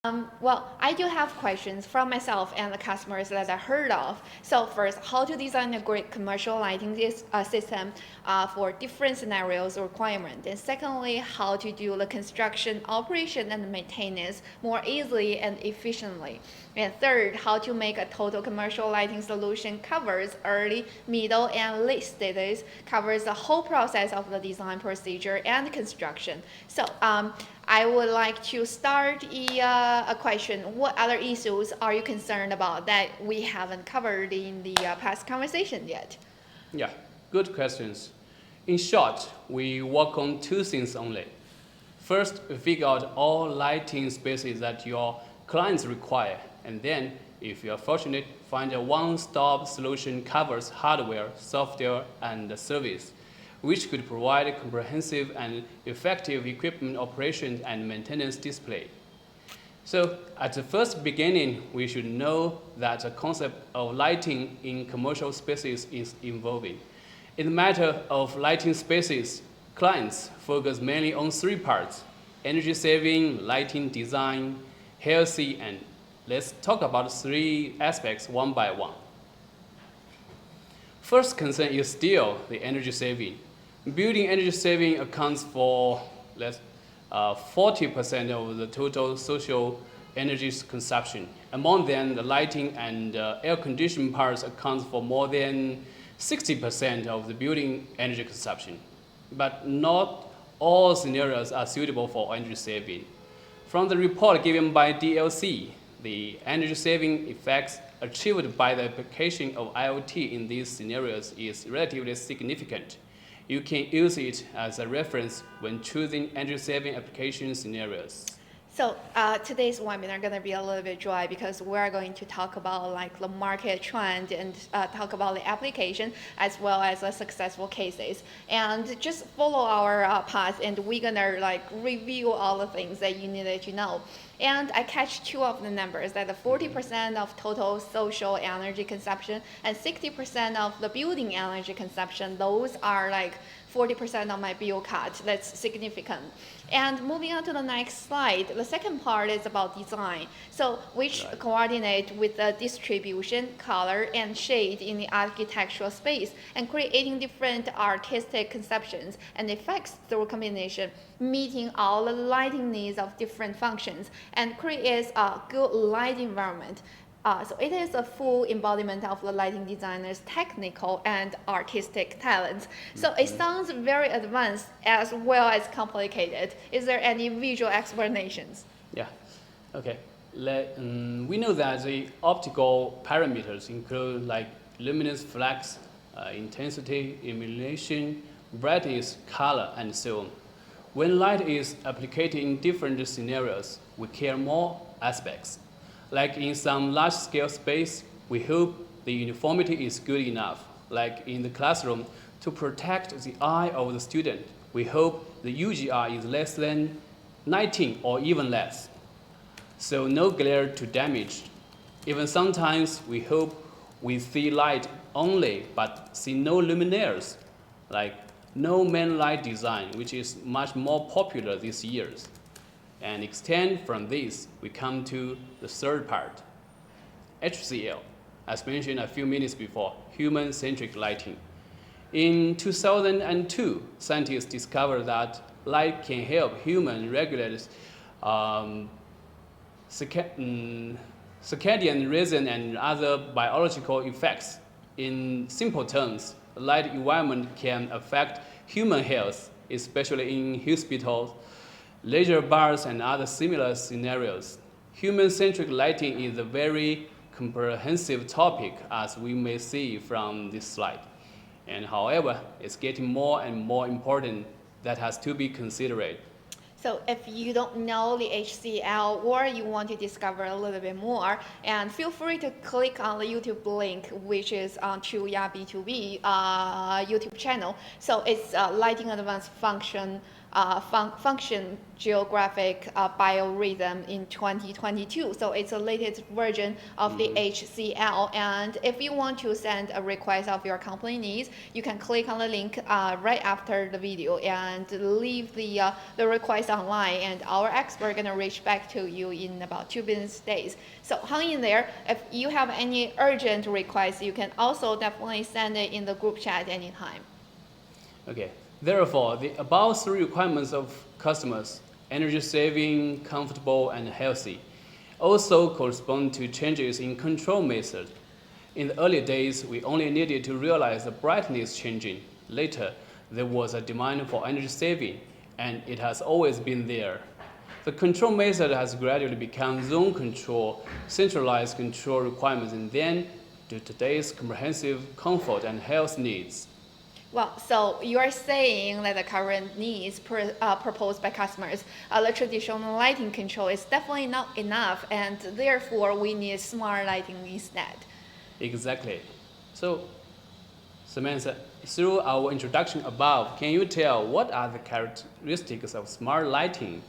Well, I do have questions from myself and the customers that I heard of. So first, how to design a great commercial lighting system for different scenarios or requirements. And secondly, how to do the construction, operation, and maintenance more easily and efficiently. And third, how to make a total commercial lighting solution covers early, middle, and late stages, covers the whole process of the design procedure and construction. So I would like to start a question. What other issues are you concerned about that we haven't covered in the past conversation yet? Yeah, good questions. In short, we work on two things only. First, we figure out all lighting spaces that your clients require, and then, if you are fortunate, find a one-stop solution covers hardware, software, and service, which could provide comprehensive and effective equipment operation and maintenance display. So at the first beginning, we should know that the concept of lighting in commercial spaces is evolving. In the matter of lighting spaces, clients focus mainly on three parts: energy saving, lighting design, healthy, and let's talk about three aspects one by one. First concern is still the energy saving. Building energy saving accounts for 40% of the total social energy consumption. Among them, the lighting and air conditioning parts accounts for more than 60% of the building energy consumption. But not all scenarios are suitable for energy saving. From the report given by DLC, the energy saving effects achieved by the application of IoT in these scenarios is relatively significant. You can use it as a reference when choosing energy-saving application scenarios. So today's webinar is going to be a little bit dry because we're going to talk about like the market trend and talk about the application as well as the successful cases. And just follow our path, and we're gonna like review all the things that you needed to know. And I catch two of the numbers, that the 40% of total social energy consumption and 60% of the building energy consumption. Those are like 40% of my bill cut. That's significant. And moving on to the next slide, the second part is about design. So which coordinate with the distribution, color, and shade in the architectural space, and creating different artistic conceptions and effects through combination, meeting all the lighting needs of different functions, and creates a good light environment. So it is a full embodiment of the lighting designer's technical and artistic talents. So it sounds very advanced as well as complicated. Is there any visual explanations? Yeah, okay. We know that the optical parameters include like luminance flux, intensity, illumination, brightness, color, and so on. When light is applied in different scenarios, we care more aspects. Like in some large-scale space, we hope the uniformity is good enough. Like in the classroom, to protect the eye of the student, we hope the UGR is less than 19 or even less. So no glare to damage. Even sometimes we hope we see light only, but see no luminaires, like no main light design, which is much more popular these years. And extend from this, we come to the third part, HCL, as mentioned a few minutes before, human-centric lighting. In 2002, scientists discovered that light can help humans regulate circadian rhythm and other biological effects. In simple terms, light environment can affect human health, especially in hospitals, leisure bars, and other similar scenarios. Human-centric lighting is a very comprehensive topic, as we may see from this slide. And however, it's getting more and more important that has to be considered. So if you don't know the HCL or you want to discover a little bit more, and feel free to click on the YouTube link, which is on Chuya B2B YouTube channel. So it's lighting advanced function function geographic biorhythm in 2022. So it's the latest version of the HCL. And if you want to send a request of your company needs, you can click on the link right after the video and leave the request online, and our expert gonna reach back to you in about 2 business days. So hang in there. If you have any urgent requests, you can also definitely send it in the group chat anytime. Okay. Therefore, the above three requirements of customers, energy saving, comfortable, and healthy, also correspond to changes in control method. In the early days, we only needed to realize the brightness changing. Later, there was a demand for energy saving, and it has always been there. The control method has gradually become zone control, centralized control requirements, and then to today's comprehensive comfort and health needs. Well, so you are saying that the current needs proposed by customers, the traditional lighting control is definitely not enough, and therefore we need smart lighting instead. Exactly. So, Samantha, through our introduction above, can you tell what are the characteristics of smart lighting?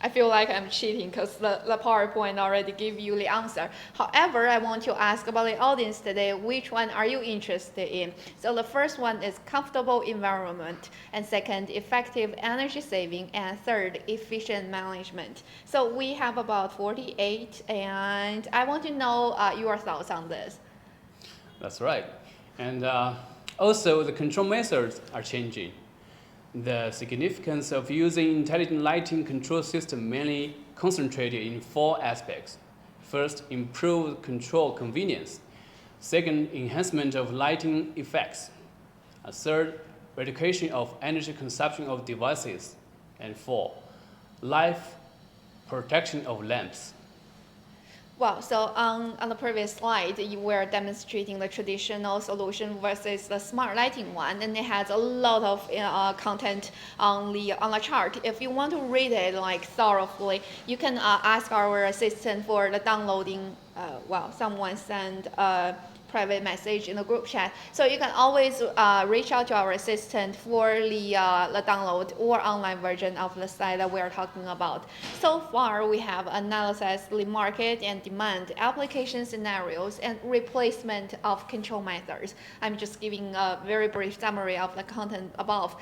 I feel like I'm cheating because the PowerPoint already gave you the answer. However, I want to ask about the audience today, which one are you interested in? So the first one is comfortable environment, and second, effective energy saving, and third, efficient management. So we have about 48, and I want to know your thoughts on this. That's right. And also, the control methods are changing. The significance of using intelligent lighting control system mainly concentrated in 4 aspects. First, improved control convenience. Second, enhancement of lighting effects. Third, reduction of energy consumption of devices. And 4, life protection of lamps. Well, so on the previous slide, you were demonstrating the traditional solution versus the smart lighting one, and it has a lot of content on the chart. If you want to read it like thoroughly, you can ask our assistant for the downloading. Someone sent a private message in the group chat, so you can always reach out to our assistant for the download or online version of the site that we are talking about. So far, we have analyzed the market and demand, application scenarios, and replacement of control methods. I'm just giving a very brief summary of the content above.